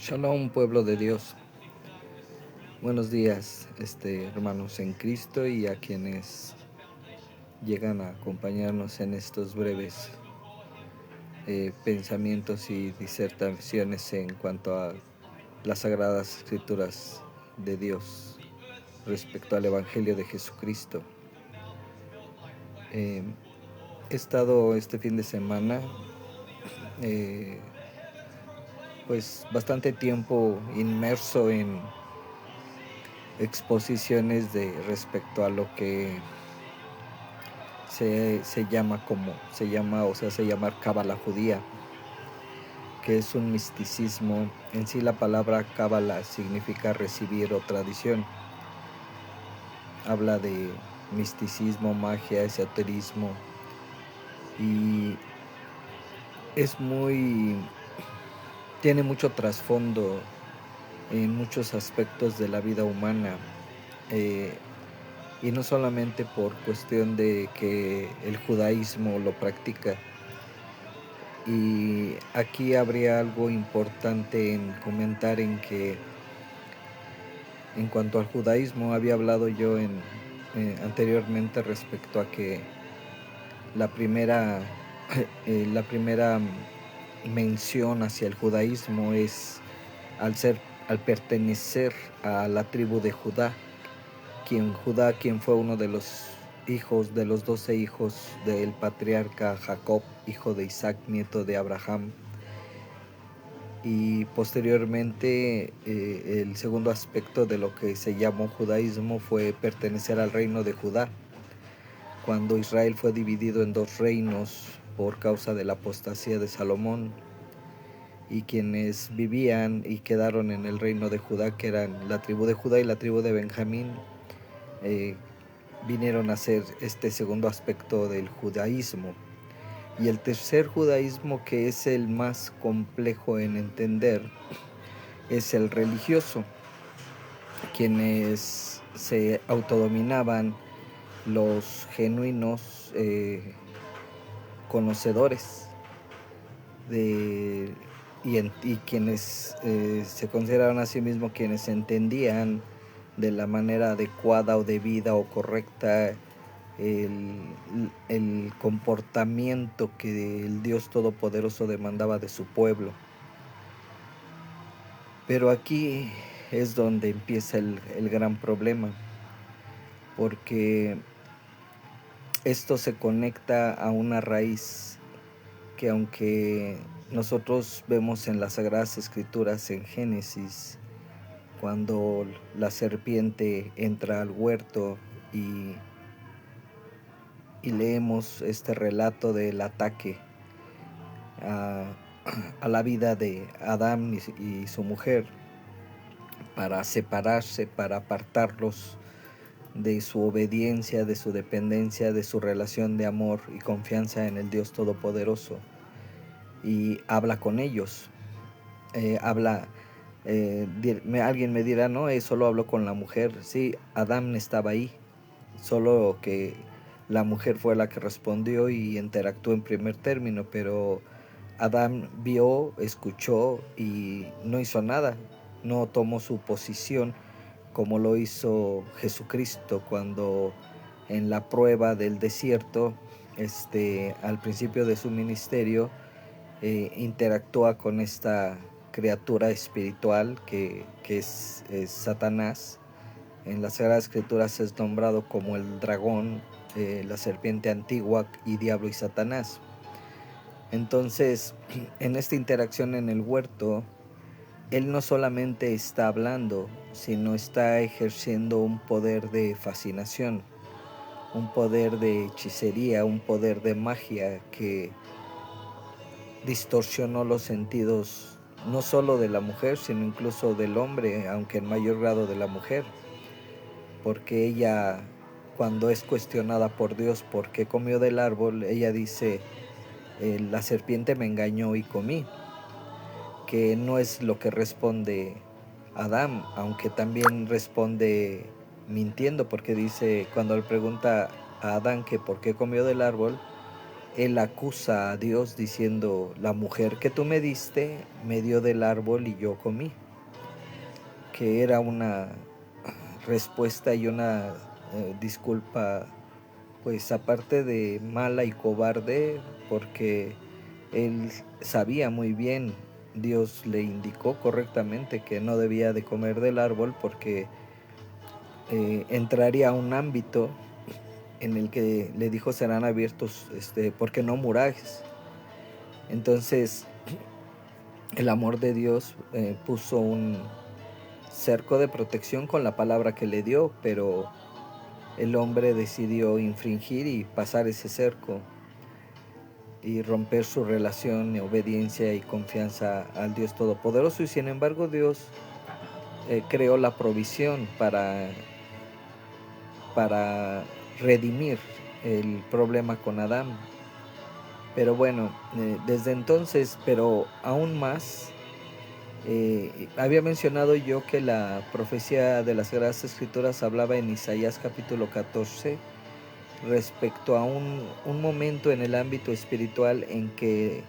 Shalom, pueblo de Dios. Buenos días, hermanos en Cristo y a quienes llegan a acompañarnos en estos breves pensamientos y disertaciones en cuanto a las sagradas escrituras de Dios respecto al Evangelio de Jesucristo. He estado este fin de semana pues bastante tiempo inmerso en exposiciones de respecto a lo que se hace llamar cábala judía, que es un misticismo. En sí la palabra cábala significa recibir o tradición. Habla de misticismo, magia, esoterismo y tiene mucho trasfondo en muchos aspectos de la vida humana. Y no solamente por cuestión de que el judaísmo lo practica. Y aquí habría algo importante en comentar, en que en cuanto al judaísmo había hablado yo anteriormente respecto a que la primera la primera mención hacia el judaísmo es al pertenecer a la tribu de Judá, quien fue uno de los 12 hijos del patriarca Jacob, hijo de Isaac, nieto de Abraham. Y posteriormente el segundo aspecto de lo que se llamó judaísmo fue pertenecer al reino de Judá, cuando Israel fue dividido en dos reinos por causa de la apostasía de Salomón, y quienes vivían y quedaron en el reino de Judá, que eran la tribu de Judá y la tribu de Benjamín, vinieron a ser este segundo aspecto del judaísmo. Y el tercer judaísmo, que es el más complejo en entender, es el religioso, quienes se autodominaban los genuinos conocedores y quienes se consideraban a sí mismos quienes entendían de la manera adecuada o debida o correcta el comportamiento que el Dios Todopoderoso demandaba de su pueblo. Pero aquí es donde empieza el gran problema, porque esto se conecta a una raíz que, aunque nosotros vemos en las Sagradas Escrituras, en Génesis, cuando la serpiente entra al huerto y leemos este relato del ataque a la vida de Adán y su mujer, para separarse, para apartarlos de su obediencia, de su dependencia, de su relación de amor y confianza en el Dios Todopoderoso. Y habla con ellos. Alguien me dirá, no, solo habló con la mujer. Sí, Adán estaba ahí, solo que la mujer fue la que respondió y interactuó en primer término, pero Adán vio, escuchó y no hizo nada, no tomó su posición como lo hizo Jesucristo cuando en la prueba del desierto, al principio de su ministerio, interactúa con esta criatura espiritual que es Satanás. En las Sagradas Escrituras es nombrado como el dragón, la serpiente antigua, y diablo y Satanás. Entonces, en esta interacción en el huerto, él no solamente está hablando, sino está ejerciendo un poder de fascinación, un poder de hechicería, un poder de magia que distorsionó los sentidos no solo de la mujer, sino incluso del hombre, aunque en mayor grado de la mujer, porque ella, cuando es cuestionada por Dios por qué comió del árbol, ella dice, la serpiente me engañó y comí, que no es lo que responde Adán, aunque también responde mintiendo, porque dice, cuando le pregunta a Adán que por qué comió del árbol, él acusa a Dios diciendo, la mujer que tú me diste me dio del árbol y yo comí, que era una respuesta y una disculpa, pues aparte de mala y cobarde, porque él sabía muy bien, Dios le indicó correctamente que no debía de comer del árbol porque entraría a un ámbito en el que le dijo serán abiertos porque no muráis. Entonces el amor de Dios puso un cerco de protección con la palabra que le dio, pero el hombre decidió infringir y pasar ese cerco y romper su relación, obediencia y confianza al Dios Todopoderoso. Y sin embargo Dios creó la provisión para redimir el problema con Adán. Pero bueno, desde entonces, pero aún más, había mencionado yo que la profecía de las Sagradas Escrituras hablaba en Isaías capítulo 14 respecto a un momento en el ámbito espiritual en que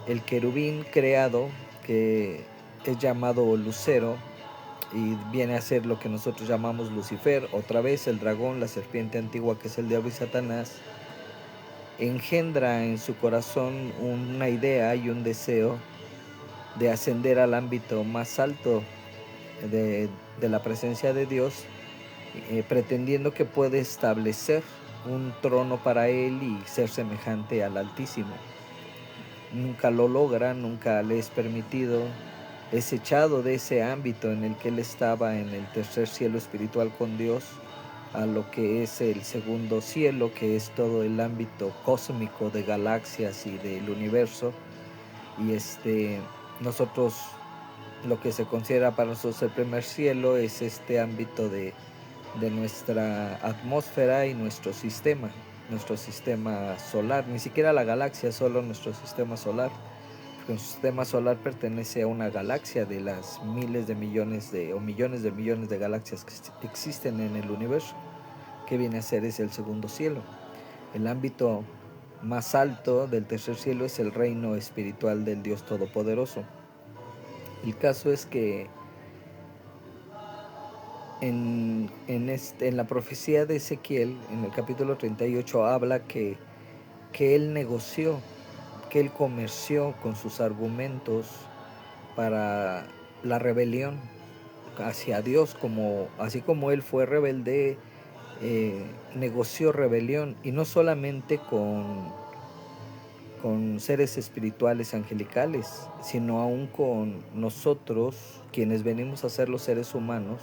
el querubín creado, que es llamado Lucero, y viene a ser lo que nosotros llamamos Lucifer, otra vez el dragón, la serpiente antigua que es el diablo y Satanás, engendra en su corazón una idea y un deseo de ascender al ámbito más alto de la presencia de Dios, pretendiendo que puede establecer un trono para él y ser semejante al Altísimo. Nunca lo logra, nunca le es permitido, es echado de ese ámbito en el que él estaba en el tercer cielo espiritual con Dios a lo que es el segundo cielo, que es todo el ámbito cósmico de galaxias y del universo. Y nosotros, lo que se considera para nosotros el primer cielo es este ámbito de nuestra atmósfera y nuestro sistema solar, ni siquiera la galaxia, solo nuestro sistema solar. Porque nuestro sistema solar pertenece a una galaxia de las miles de millones o millones de galaxias que existen en el universo, que viene a ser es el segundo cielo. El ámbito más alto del tercer cielo es el reino espiritual del Dios Todopoderoso. El caso es que en la profecía de Ezequiel, en el capítulo 38, habla que él negoció, que él comerció con sus argumentos para la rebelión hacia Dios, así como él fue rebelde, negoció rebelión, y no solamente con seres espirituales angelicales, sino aún con nosotros, quienes venimos a ser los seres humanos,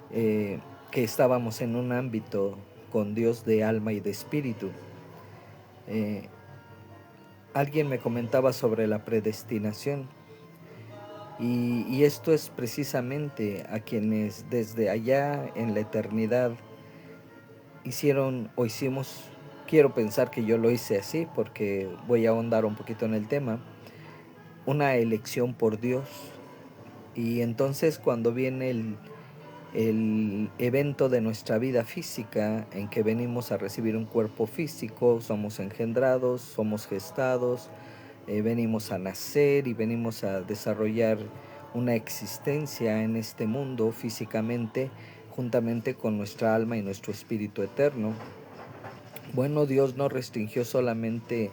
que estábamos en un ámbito con Dios de alma y de espíritu. Alguien me comentaba sobre la predestinación, y esto es precisamente a quienes desde allá en la eternidad hicieron o hicimos, quiero pensar que yo lo hice así porque voy a ahondar un poquito en el tema, una elección por Dios. Y entonces cuando viene el evento de nuestra vida física en que venimos a recibir un cuerpo físico, somos engendrados, somos gestados, venimos a nacer y venimos a desarrollar una existencia en este mundo físicamente, juntamente con nuestra alma y nuestro espíritu eterno. Bueno, Dios no restringió solamente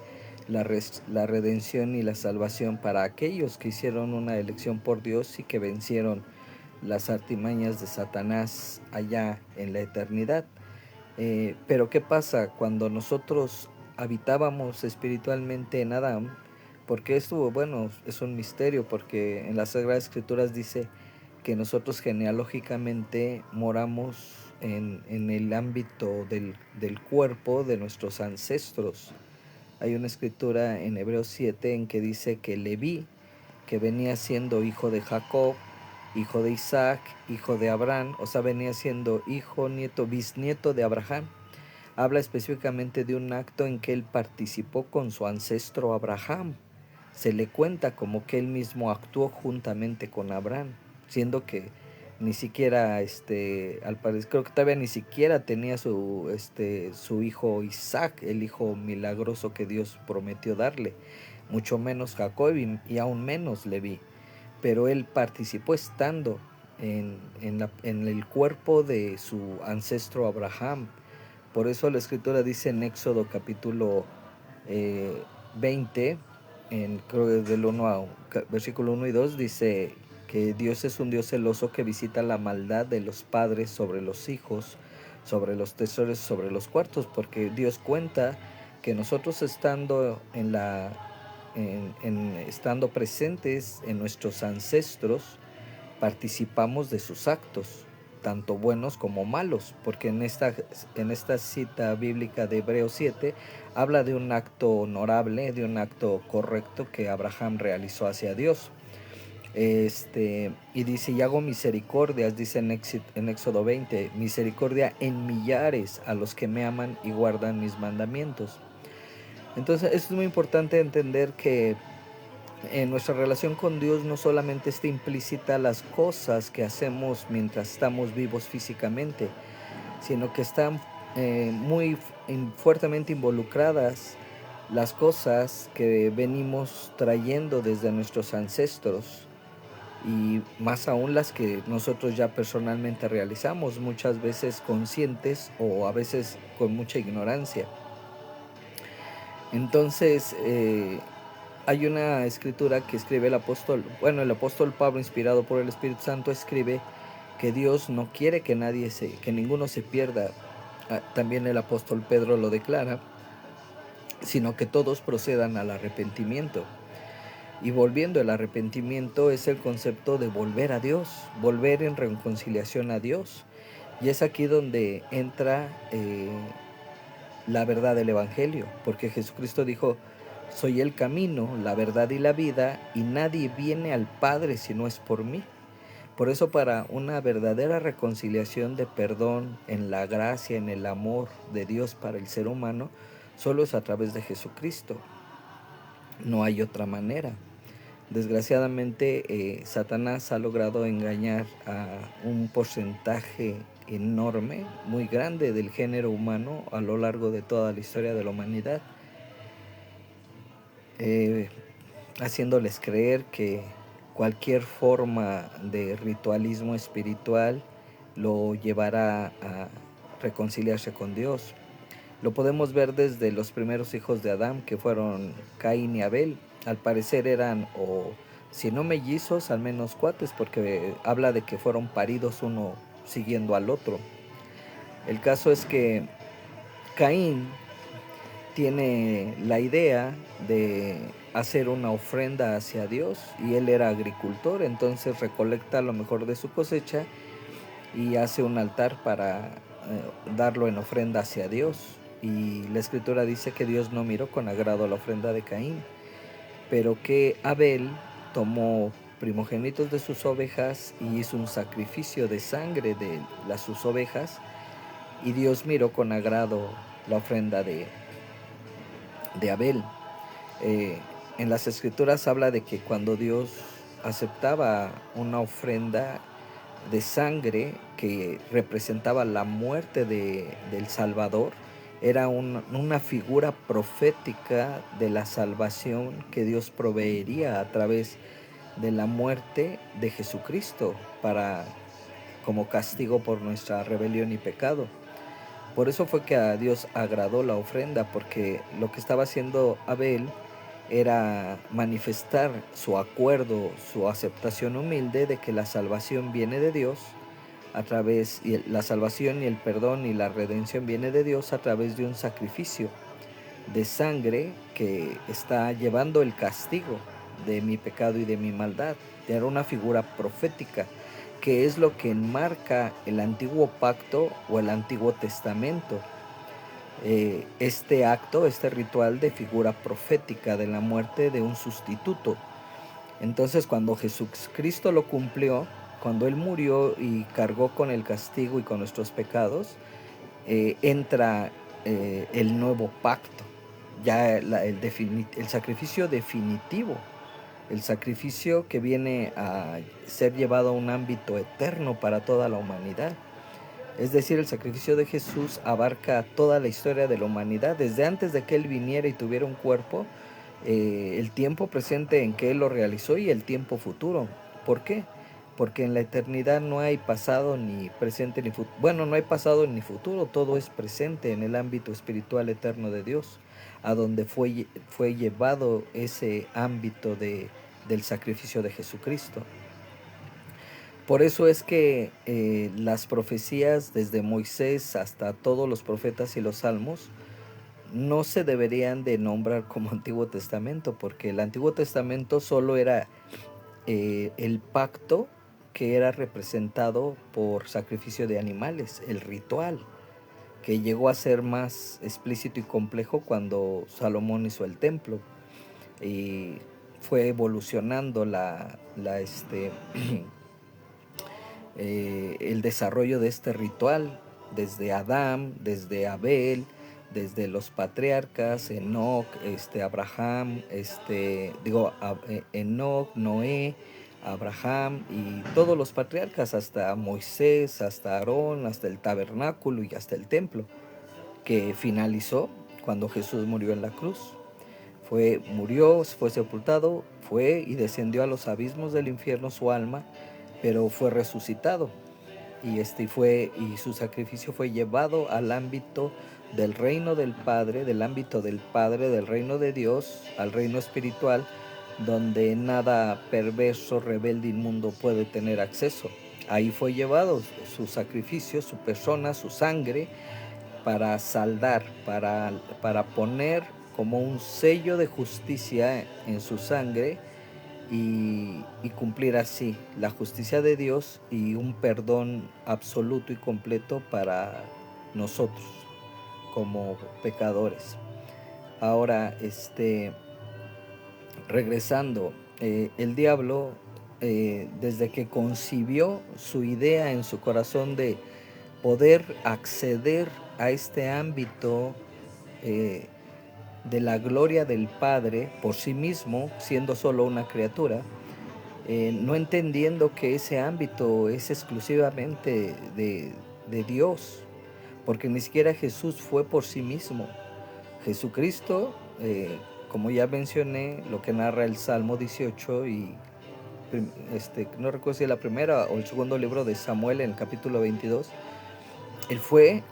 la redención y la salvación para aquellos que hicieron una elección por Dios y que vencieron las artimañas de Satanás allá en la eternidad. Pero ¿qué pasa cuando nosotros habitábamos espiritualmente en Adán? Porque esto, bueno, es un misterio, porque en las Sagradas Escrituras dice que nosotros genealógicamente moramos en el ámbito del cuerpo de nuestros ancestros. Hay una escritura en Hebreos 7 en que dice que Leví, que venía siendo hijo de Jacob, hijo de Isaac, hijo de Abraham, o sea, venía siendo hijo, nieto, bisnieto de Abraham. Habla específicamente de un acto en que él participó con su ancestro Abraham. Se le cuenta como que él mismo actuó juntamente con Abraham, siendo que ni siquiera, al parecer, creo que todavía ni siquiera tenía su hijo Isaac, el hijo milagroso que Dios prometió darle, mucho menos Jacob y aún menos Leví. Pero él participó estando en el cuerpo de su ancestro Abraham. Por eso la escritura dice en Éxodo capítulo 20, creo que del versículo 1 y 2, dice que Dios es un Dios celoso que visita la maldad de los padres sobre los hijos, sobre los tesoros, sobre los cuartos, porque Dios cuenta que nosotros estando estando presentes en nuestros ancestros, participamos de sus actos, tanto buenos como malos, porque en esta cita bíblica de Hebreos 7 habla de un acto honorable, de un acto correcto que Abraham realizó hacia Dios. Y dice, y hago misericordias, dice en Éxodo 20, misericordia en millares a los que me aman y guardan mis mandamientos. Entonces es muy importante entender que en nuestra relación con Dios no solamente está implícita las cosas que hacemos mientras estamos vivos físicamente, sino que están muy fuertemente involucradas las cosas que venimos trayendo desde nuestros ancestros y más aún las que nosotros ya personalmente realizamos, muchas veces conscientes o a veces con mucha ignorancia. Entonces, hay una escritura que escribe el apóstol Pablo, inspirado por el Espíritu Santo, escribe que Dios no quiere que que ninguno se pierda. También el apóstol Pedro lo declara, sino que todos procedan al arrepentimiento. Y volviendo, el arrepentimiento es el concepto de volver a Dios, volver en reconciliación a Dios. Y es aquí donde entra la verdad del Evangelio, porque Jesucristo dijo, soy el camino, la verdad y la vida, y nadie viene al Padre si no es por mí. Por eso, para una verdadera reconciliación de perdón en la gracia, en el amor de Dios para el ser humano, solo es a través de Jesucristo. No hay otra manera. Desgraciadamente, Satanás ha logrado engañar a un porcentaje enorme, muy grande del género humano a lo largo de toda la historia de la humanidad, haciéndoles creer que cualquier forma de ritualismo espiritual lo llevará a reconciliarse con Dios. Lo podemos ver desde los primeros hijos de Adán, que fueron Caín y Abel. Al parecer eran, o si no mellizos, al menos cuates, porque habla de que fueron paridos uno siguiendo al otro. El caso es que Caín tiene la idea de hacer una ofrenda hacia Dios, y él era agricultor, entonces recolecta lo mejor de su cosecha y hace un altar para darlo en ofrenda hacia Dios. Y la escritura dice que Dios no miró con agrado la ofrenda de Caín, pero que Abel tomó primogénitos de sus ovejas y hizo un sacrificio de sangre de sus ovejas, y Dios miró con agrado la ofrenda de Abel. En las escrituras habla de que cuando Dios aceptaba una ofrenda de sangre que representaba la muerte del Salvador, era una figura profética de la salvación que Dios proveería a través de la muerte de Jesucristo como castigo por nuestra rebelión y pecado. Por eso fue que a Dios agradó la ofrenda, porque lo que estaba haciendo Abel era manifestar su acuerdo, su aceptación humilde de que la salvación viene de Dios la salvación y el perdón y la redención viene de Dios a través de un sacrificio de sangre que está llevando el castigo de mi pecado y de mi maldad. Era una figura profética, que es lo que enmarca el antiguo pacto o el antiguo testamento. Este ritual de figura profética de la muerte de un sustituto. Entonces, cuando Jesucristo lo cumplió, cuando Él murió y cargó con el castigo y con nuestros pecados, entra el nuevo pacto, ya el sacrificio definitivo el sacrificio que viene a ser llevado a un ámbito eterno para toda la humanidad. Es decir, el sacrificio de Jesús abarca toda la historia de la humanidad, desde antes de que Él viniera y tuviera un cuerpo, el tiempo presente en que Él lo realizó y el tiempo futuro. ¿Por qué? Porque en la eternidad no hay pasado ni presente ni futuro. Bueno, no hay pasado ni futuro, todo es presente en el ámbito espiritual eterno de Dios, a donde fue llevado ese ámbito del sacrificio de Jesucristo. Por eso es que las profecías desde Moisés hasta todos los profetas y los salmos no se deberían de nombrar como Antiguo Testamento, porque el Antiguo Testamento solo era el pacto que era representado por sacrificio de animales, el ritual, que llegó a ser más explícito y complejo cuando Salomón hizo el templo. Y fue evolucionando el desarrollo de este ritual desde Adán, desde Abel, desde los patriarcas, Enoc, Abraham, Enoc, Noé, Abraham y todos los patriarcas, hasta Moisés, hasta Aarón, hasta el tabernáculo y hasta el templo, que finalizó cuando Jesús murió en la cruz. Murió, fue sepultado, fue y descendió a los abismos del infierno su alma, pero fue resucitado y su sacrificio fue llevado al ámbito del reino del Padre, del ámbito del Padre, del reino de Dios, al reino espiritual, donde nada perverso, rebelde, inmundo puede tener acceso. Ahí fue llevado su sacrificio, su persona, su sangre, para saldar, para poner como un sello de justicia en su sangre y cumplir así la justicia de Dios y un perdón absoluto y completo para nosotros como pecadores. Ahora, regresando, el diablo, desde que concibió su idea en su corazón de poder acceder a este ámbito de la gloria del Padre por sí mismo, siendo solo una criatura, no entendiendo que ese ámbito es exclusivamente de Dios, porque ni siquiera Jesús fue por sí mismo. Jesucristo, como ya mencioné, lo que narra el Salmo 18 y no recuerdo si es la primera o el segundo libro de Samuel en el capítulo 22, Él fue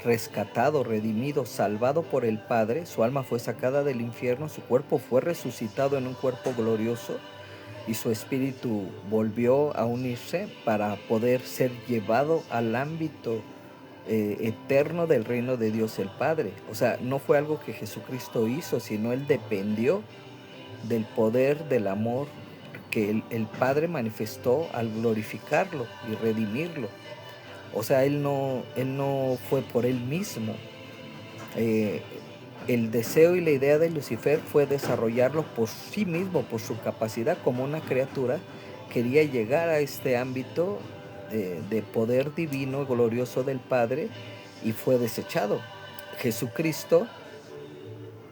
rescatado, redimido, salvado por el Padre, su alma fue sacada del infierno, su cuerpo fue resucitado en un cuerpo glorioso y su espíritu volvió a unirse para poder ser llevado al ámbito eterno del reino de Dios el Padre. O sea, no fue algo que Jesucristo hizo, sino Él dependió del poder, del amor que el Padre manifestó al glorificarlo y redimirlo. O sea, él no fue por él mismo. El deseo y la idea de Lucifer fue desarrollarlo por sí mismo, por su capacidad como una criatura. Quería llegar a este ámbito de poder divino, glorioso del Padre, y fue desechado. Jesucristo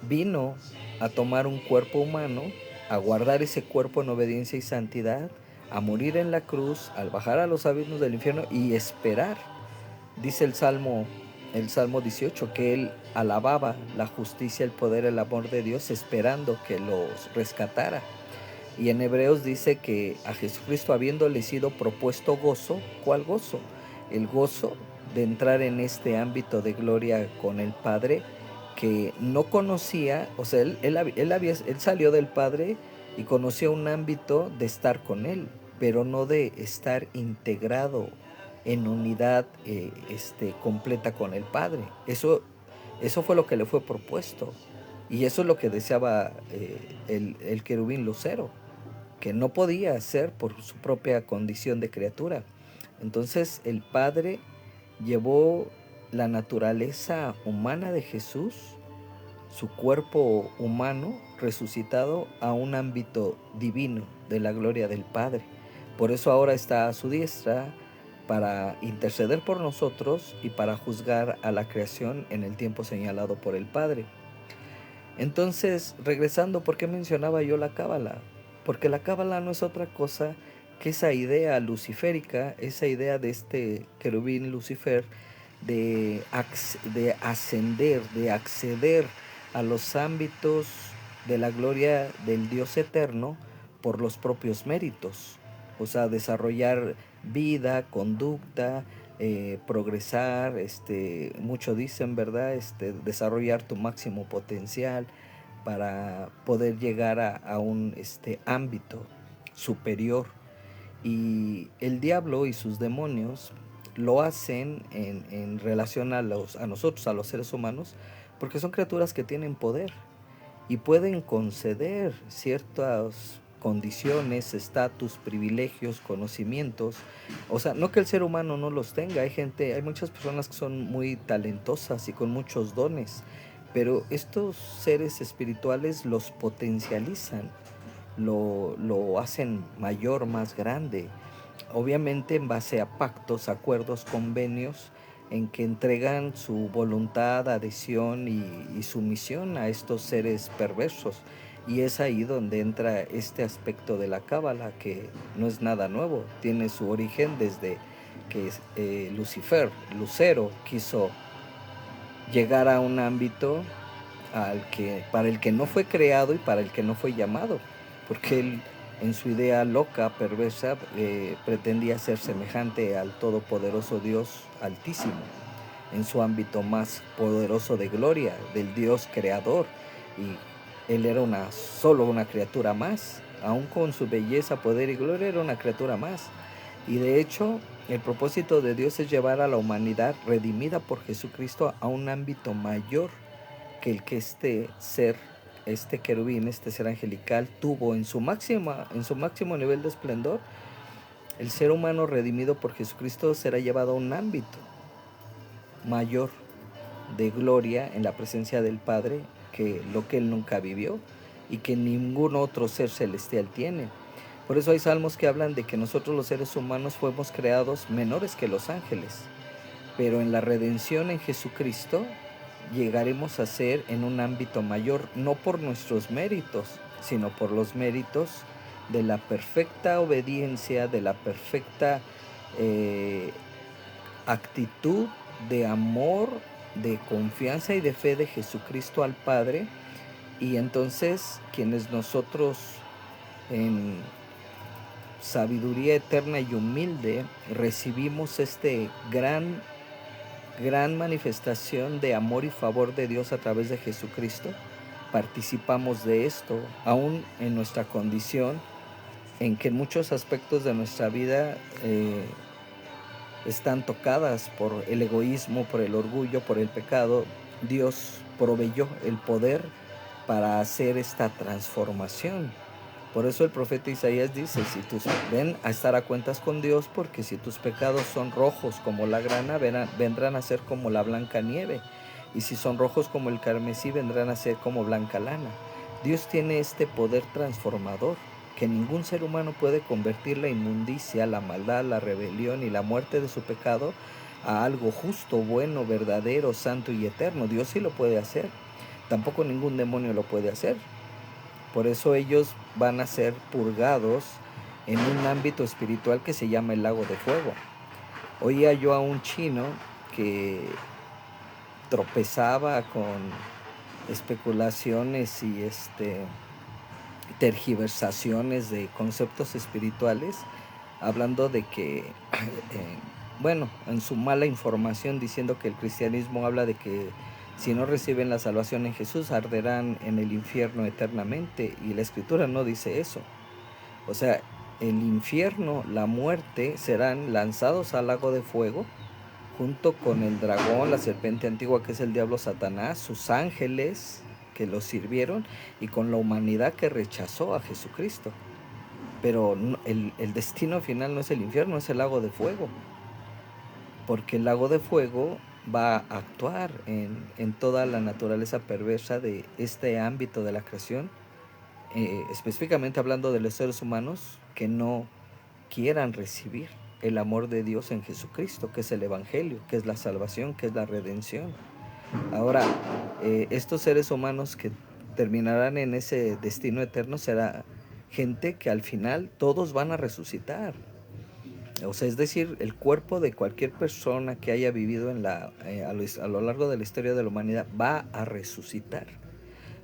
vino a tomar un cuerpo humano, a guardar ese cuerpo en obediencia y santidad, a morir en la cruz, al bajar a los abismos del infierno y esperar. Dice el Salmo 18 que él alababa la justicia, el poder, el amor de Dios, esperando que los rescatara. Y en Hebreos dice que a Jesucristo, habiéndole sido propuesto gozo, ¿cuál gozo? El gozo de entrar en este ámbito de gloria con el Padre que no conocía. O sea, él salió del Padre y conocía un ámbito de estar con Él, pero no de estar integrado en unidad completa con el Padre. Eso fue lo que le fue propuesto. Y eso es lo que deseaba el querubín lucero, que no podía hacer por su propia condición de criatura. Entonces el Padre llevó la naturaleza humana de Jesús, su cuerpo humano resucitado, a un ámbito divino de la gloria del Padre. Por eso ahora está a su diestra para interceder por nosotros y para juzgar a la creación en el tiempo señalado por el Padre. Entonces, regresando, ¿por qué mencionaba yo la cábala? Porque la cábala no es otra cosa que esa idea luciférica, esa idea de este querubín Lucifer, de ascender, de acceder a los ámbitos de la gloria del Dios eterno por los propios méritos. O sea, desarrollar vida, conducta, progresar, mucho dicen, ¿verdad? Desarrollar tu máximo potencial para poder llegar a un ámbito superior. Y el diablo y sus demonios lo hacen en relación a nosotros, a los seres humanos, porque son criaturas que tienen poder y pueden conceder ciertas condiciones, estatus, privilegios, conocimientos. O sea, no que el ser humano no los tenga, hay muchas personas que son muy talentosas y con muchos dones, pero estos seres espirituales los potencializan, lo hacen mayor, más grande, obviamente en base a pactos, acuerdos, convenios, en que entregan su voluntad, adhesión y sumisión a estos seres perversos. Y es ahí donde entra este aspecto de la cábala, que no es nada nuevo, tiene su origen desde que Lucifer, Lucero, quiso llegar a un ámbito para el que no fue creado y para el que no fue llamado, porque él en su idea loca, perversa, pretendía ser semejante al todopoderoso Dios Altísimo, en su ámbito más poderoso de gloria, del Dios creador, y él era solo una criatura más, aun con su belleza, poder y gloria, era una criatura más. Y de hecho, el propósito de Dios es llevar a la humanidad redimida por Jesucristo a un ámbito mayor que el que este querubín, este ser angelical, tuvo en su máximo nivel de esplendor. El ser humano redimido por Jesucristo será llevado a un ámbito mayor de gloria en la presencia del Padre, que lo que él nunca vivió y que ningún otro ser celestial tiene. Por eso hay salmos que hablan de que nosotros los seres humanos fuimos creados menores que los ángeles, pero en la redención en Jesucristo llegaremos a ser en un ámbito mayor, no por nuestros méritos, sino por los méritos de la perfecta obediencia, de la perfecta actitud de amor, de confianza y de fe de Jesucristo al Padre. Y entonces quienes nosotros en sabiduría eterna y humilde recibimos gran manifestación de amor y favor de Dios a través de Jesucristo, participamos de esto, aún en nuestra condición, en que muchos aspectos de nuestra vida están tocadas por el egoísmo, por el orgullo, por el pecado. Dios proveyó el poder para hacer esta transformación. Por eso el profeta Isaías dice, ven a estar a cuentas con Dios, porque si tus pecados son rojos como la grana, vendrán a ser como la blanca nieve. Y si son rojos como el carmesí, vendrán a ser como blanca lana. Dios tiene este poder transformador, que ningún ser humano puede convertir la inmundicia, la maldad, la rebelión y la muerte de su pecado a algo justo, bueno, verdadero, santo y eterno. Dios sí lo puede hacer. Tampoco ningún demonio lo puede hacer. Por eso ellos van a ser purgados en un ámbito espiritual que se llama el lago de fuego. Oía yo a un chino que tropezaba con especulaciones y tergiversaciones de conceptos espirituales, hablando de que, en su mala información, diciendo que el cristianismo habla de que si no reciben la salvación en Jesús, arderán en el infierno eternamente, y la Escritura no dice eso. O sea, el infierno, la muerte, serán lanzados al lago de fuego, junto con el dragón, la serpiente antigua, que es el diablo Satanás, sus ángeles que los sirvieron, y con la humanidad que rechazó a Jesucristo. Pero el destino final no es el infierno, es el lago de fuego, porque el lago de fuego va a actuar en toda la naturaleza perversa de este ámbito de la creación, específicamente hablando de los seres humanos que no quieran recibir el amor de Dios en Jesucristo, que es el Evangelio, que es la salvación, que es la redención. Ahora, estos seres humanos que terminarán en ese destino eterno será gente que al final todos van a resucitar. O sea, es decir, el cuerpo de cualquier persona que haya vivido a lo largo de la historia de la humanidad va a resucitar.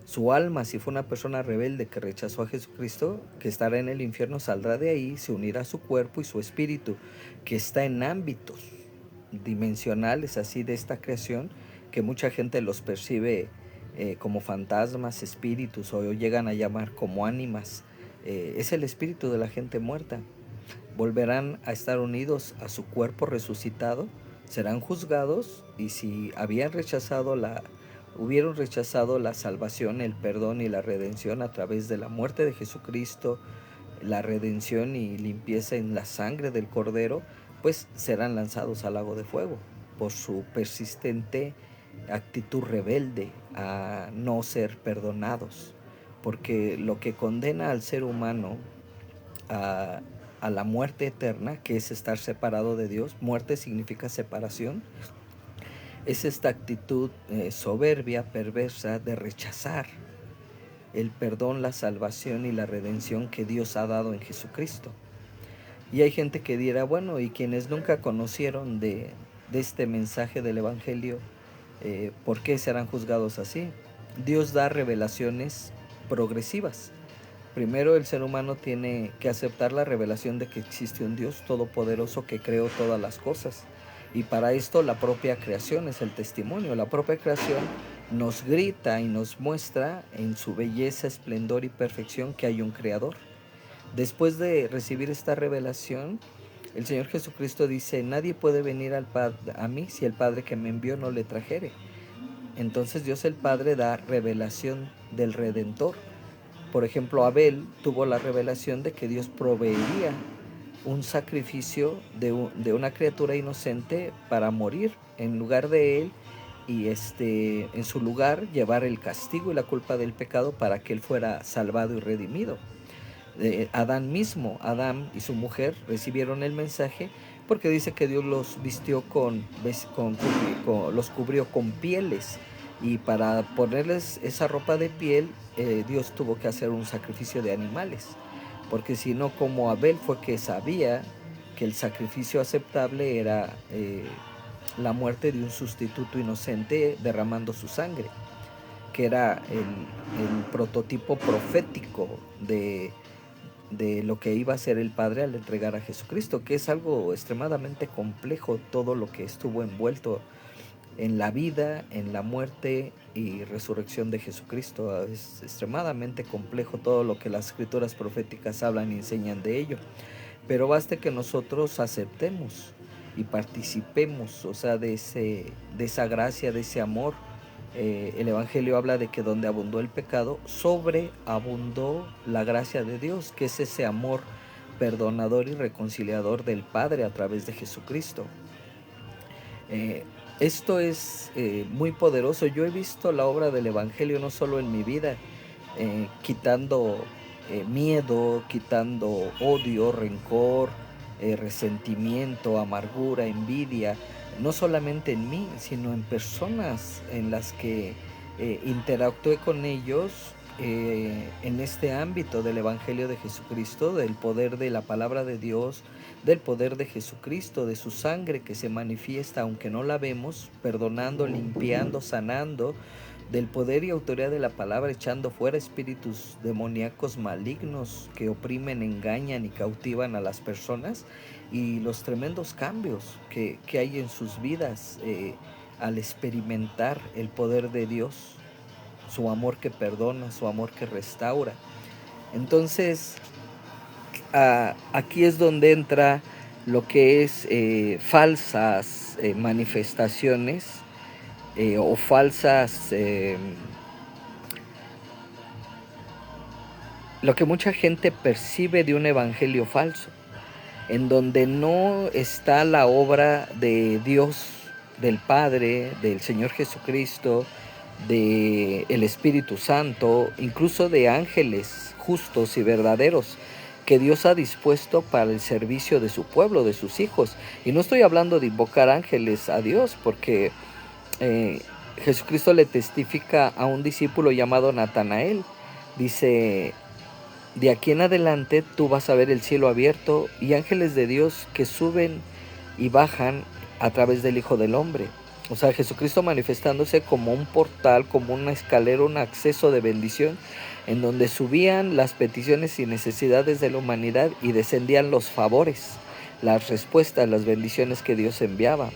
Su alma, si fue una persona rebelde que rechazó a Jesucristo, que estará en el infierno, saldrá de ahí, se unirá a su cuerpo y su espíritu, que está en ámbitos dimensionales así de esta creación, que mucha gente los percibe como fantasmas, espíritus, o llegan a llamar como ánimas. Es el espíritu de la gente muerta. Volverán a estar unidos a su cuerpo resucitado, serán juzgados, y si hubieron rechazado la salvación, el perdón y la redención a través de la muerte de Jesucristo, la redención y limpieza en la sangre del Cordero, pues serán lanzados al lago de fuego por su persistente actitud rebelde a no ser perdonados. Porque lo que condena al ser humano a, a la muerte eterna, que es estar separado de Dios, muerte significa separación, es esta actitud soberbia, perversa, de rechazar el perdón, la salvación y la redención que Dios ha dado en Jesucristo. Y hay gente que dirá, bueno, y quienes nunca conocieron de este mensaje del Evangelio, ¿por qué serán juzgados así? Dios da revelaciones progresivas. Primero el ser humano tiene que aceptar la revelación de que existe un Dios todopoderoso que creó todas las cosas. Y para esto la propia creación es el testimonio. La propia creación nos grita y nos muestra en su belleza, esplendor y perfección que hay un creador. Después de recibir esta revelación, el Señor Jesucristo dice, nadie puede venir a mí si el Padre que me envió no le trajere. Entonces Dios el Padre da revelación del Redentor. Por ejemplo, Abel tuvo la revelación de que Dios proveería un sacrificio de una criatura inocente para morir en lugar de él, y en su lugar llevar el castigo y la culpa del pecado para que él fuera salvado y redimido. Adán y su mujer recibieron el mensaje porque dice que Dios los vistió los cubrió con pieles, y para ponerles esa ropa de piel Dios tuvo que hacer un sacrificio de animales, porque si no, como Abel fue que sabía que el sacrificio aceptable era la muerte de un sustituto inocente derramando su sangre, que era el prototipo profético de lo que iba a ser el Padre al entregar a Jesucristo, que es algo extremadamente complejo todo lo que estuvo envuelto en la vida, en la muerte y resurrección de Jesucristo. Es extremadamente complejo todo lo que las escrituras proféticas hablan y enseñan de ello, pero basta que nosotros aceptemos y participemos, o sea, de esa gracia, de ese amor. El Evangelio habla de que donde abundó el pecado, sobreabundó la gracia de Dios, que es ese amor perdonador y reconciliador del Padre a través de Jesucristo. Esto es muy poderoso. Yo he visto la obra del Evangelio no solo en mi vida, quitando miedo, quitando odio, rencor, resentimiento, amargura, envidia, no solamente en mí, sino en personas en las que interactué con ellos en este ámbito del Evangelio de Jesucristo, del poder de la palabra de Dios, del poder de Jesucristo, de su sangre que se manifiesta aunque no la vemos, perdonando, limpiando, sanando, del poder y autoridad de la palabra, echando fuera espíritus demoníacos malignos que oprimen, engañan y cautivan a las personas, y los tremendos cambios que hay en sus vidas al experimentar el poder de Dios, su amor que perdona, su amor que restaura. Entonces, aquí es donde entra lo que es falsas manifestaciones o falsas, lo que mucha gente percibe de un evangelio falso, en donde no está la obra de Dios, del Padre, del Señor Jesucristo, del Espíritu Santo, incluso de ángeles justos y verdaderos que Dios ha dispuesto para el servicio de su pueblo, de sus hijos. Y no estoy hablando de invocar ángeles a Dios, porque Jesucristo le testifica a un discípulo llamado Natanael. Dice, de aquí en adelante tú vas a ver el cielo abierto y ángeles de Dios que suben y bajan a través del Hijo del Hombre. O sea, Jesucristo manifestándose como un portal, como una escalera, un acceso de bendición, en donde subían las peticiones y necesidades de la humanidad y descendían los favores, las respuestas, las bendiciones que Dios enviaba.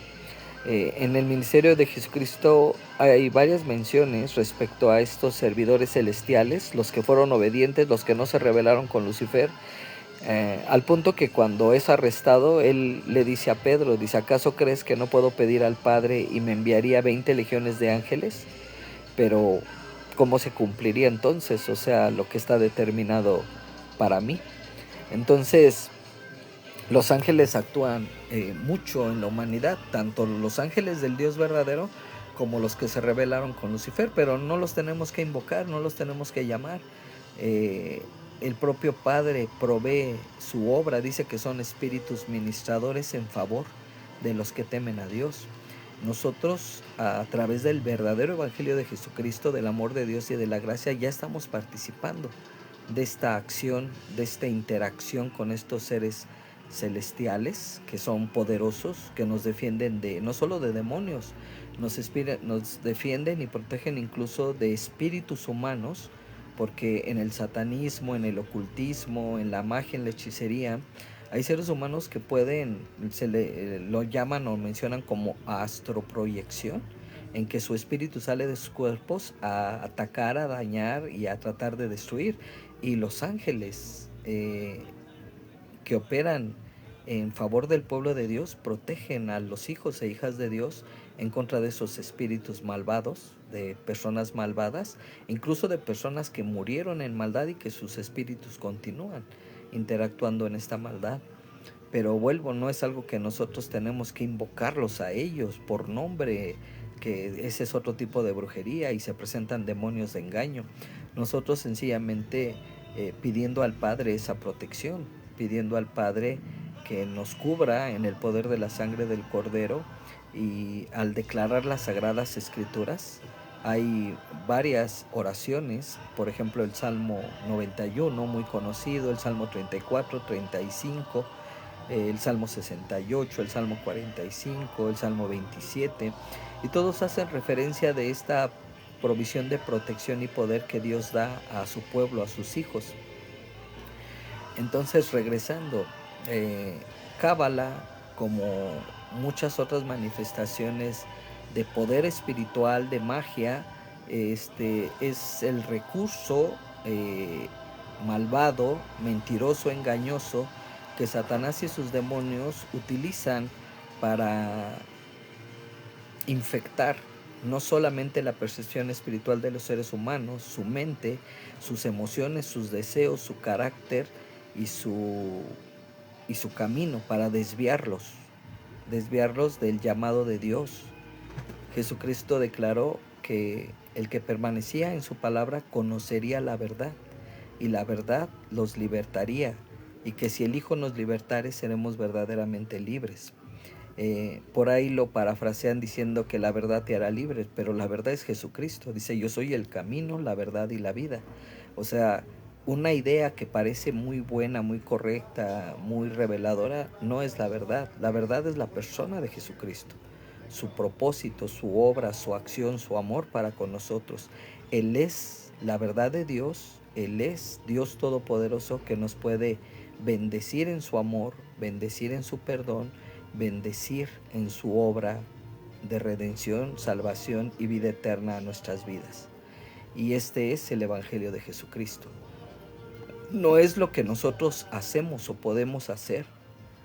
En el ministerio de Jesucristo hay varias menciones respecto a estos servidores celestiales, los que fueron obedientes, los que no se rebelaron con Lucifer, al punto que cuando es arrestado, él le dice a Pedro, dice, ¿acaso crees que no puedo pedir al Padre y me enviaría 20 legiones de ángeles? Pero, ¿cómo se cumpliría entonces? O sea, lo que está determinado para mí. Entonces, los ángeles actúan mucho en la humanidad, tanto los ángeles del Dios verdadero como los que se rebelaron con Lucifer, pero no los tenemos que invocar, no los tenemos que llamar. Eh, el propio Padre provee su obra, dice que son espíritus ministradores en favor de los que temen a Dios. Nosotros, a través del verdadero Evangelio de Jesucristo, del amor de Dios y de la gracia, ya estamos participando de esta acción, de esta interacción con estos seres celestiales que son poderosos, que nos defienden de no solo de demonios, nos defienden y protegen incluso de espíritus humanos, porque en el satanismo, en el ocultismo, en la magia, en la hechicería, hay seres humanos que pueden, lo llaman o mencionan como astroproyección, en que su espíritu sale de sus cuerpos a atacar, a dañar y a tratar de destruir. Y los ángeles que operan en favor del pueblo de Dios protegen a los hijos e hijas de Dios en contra de esos espíritus malvados, de personas malvadas, incluso de personas que murieron en maldad y que sus espíritus continúan interactuando en esta maldad. Pero vuelvo, no es algo que nosotros tenemos que invocarlos a ellos por nombre, que ese es otro tipo de brujería y se presentan demonios de engaño. Nosotros sencillamente pidiendo al Padre esa protección, pidiendo al Padre que nos cubra en el poder de la sangre del Cordero, y al declarar las Sagradas Escrituras hay varias oraciones, por ejemplo el Salmo 91, muy conocido, el Salmo 34, 35, el Salmo 68, el Salmo 45, el Salmo 27, y todos hacen referencia de esta provisión de protección y poder que Dios da a su pueblo, a sus hijos. Entonces, regresando, Cábala, como muchas otras manifestaciones de poder espiritual, de magia, es el recurso malvado, mentiroso, engañoso, que Satanás y sus demonios utilizan para infectar no solamente la percepción espiritual de los seres humanos, su mente, sus emociones, sus deseos, su carácter y su camino, para desviarlos del llamado de Dios. Jesucristo declaró que el que permanecía en su palabra conocería la verdad, y la verdad los libertaría, y que si el Hijo nos libertare seremos verdaderamente libres. Por ahí lo parafrasean diciendo que la verdad te hará libre, pero la verdad es Jesucristo. Dice, yo soy el camino, la verdad y la vida. O sea, una idea que parece muy buena, muy correcta, muy reveladora, no es la verdad. La verdad es la persona de Jesucristo, su propósito, su obra, su acción, su amor para con nosotros. Él es la verdad de Dios, Él es Dios Todopoderoso que nos puede bendecir en su amor, bendecir en su perdón, bendecir en su obra de redención, salvación y vida eterna a nuestras vidas. Y este es el Evangelio de Jesucristo. No es lo que nosotros hacemos o podemos hacer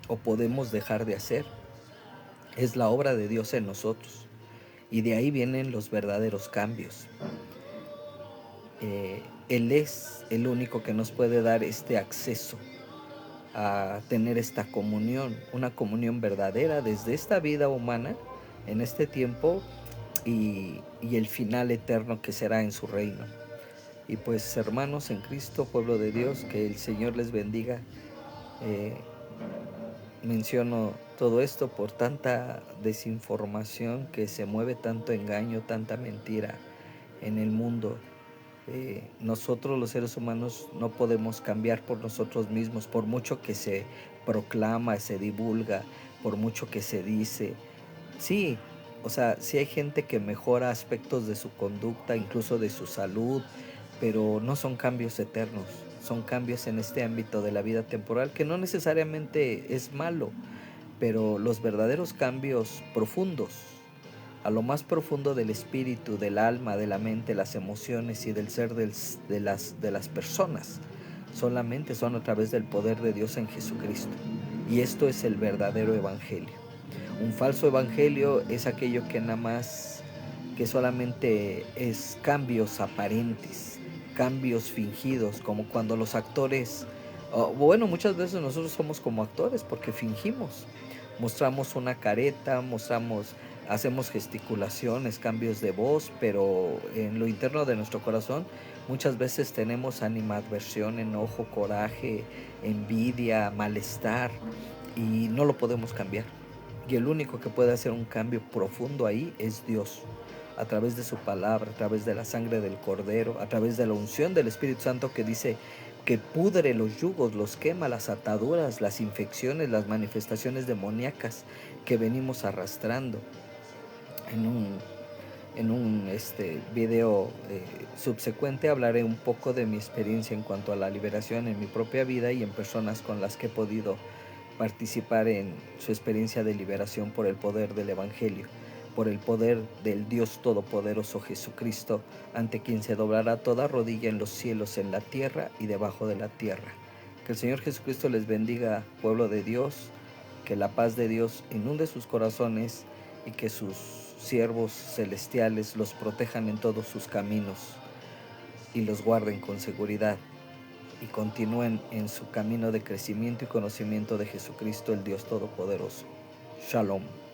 o podemos dejar de hacer. Es la obra de Dios en nosotros. Y de ahí vienen los verdaderos cambios. Él es el único que nos puede dar este acceso a tener esta comunión, una comunión verdadera desde esta vida humana, en este tiempo, y el final eterno que será en su reino. Y pues, hermanos en Cristo, pueblo de Dios, que el Señor les bendiga. Menciono todo esto por tanta desinformación, que se mueve tanto engaño, tanta mentira en el mundo. Nosotros los seres humanos no podemos cambiar por nosotros mismos, por mucho que se proclama, se divulga, por mucho que se dice. Sí, o sea, sí hay gente que mejora aspectos de su conducta, incluso de su salud, pero no son cambios eternos, son cambios en este ámbito de la vida temporal, que no necesariamente es malo, pero los verdaderos cambios profundos, a lo más profundo del espíritu, del alma, de la mente, las emociones y del ser de las personas, solamente son a través del poder de Dios en Jesucristo. Y esto es el verdadero evangelio. Un falso evangelio es aquello que nada más, que solamente es cambios aparentes, cambios fingidos, como cuando los actores, bueno, muchas veces nosotros somos como actores porque fingimos, mostramos una careta, hacemos gesticulaciones, cambios de voz, pero en lo interno de nuestro corazón muchas veces tenemos animadversión, enojo, coraje, envidia, malestar, y no lo podemos cambiar. Y el único que puede hacer un cambio profundo ahí es Dios, a través de su palabra, a través de la sangre del Cordero, a través de la unción del Espíritu Santo, que dice que pudre los yugos, los quema, las ataduras, las infecciones, las manifestaciones demoníacas que venimos arrastrando. En un video subsecuente hablaré un poco de mi experiencia en cuanto a la liberación en mi propia vida y en personas con las que he podido participar en su experiencia de liberación por el poder del Evangelio, por el poder del Dios Todopoderoso Jesucristo, ante quien se doblará toda rodilla en los cielos, en la tierra y debajo de la tierra. Que el Señor Jesucristo les bendiga, pueblo de Dios, que la paz de Dios inunde sus corazones y que sus siervos celestiales los protejan en todos sus caminos y los guarden con seguridad y continúen en su camino de crecimiento y conocimiento de Jesucristo, el Dios Todopoderoso. Shalom.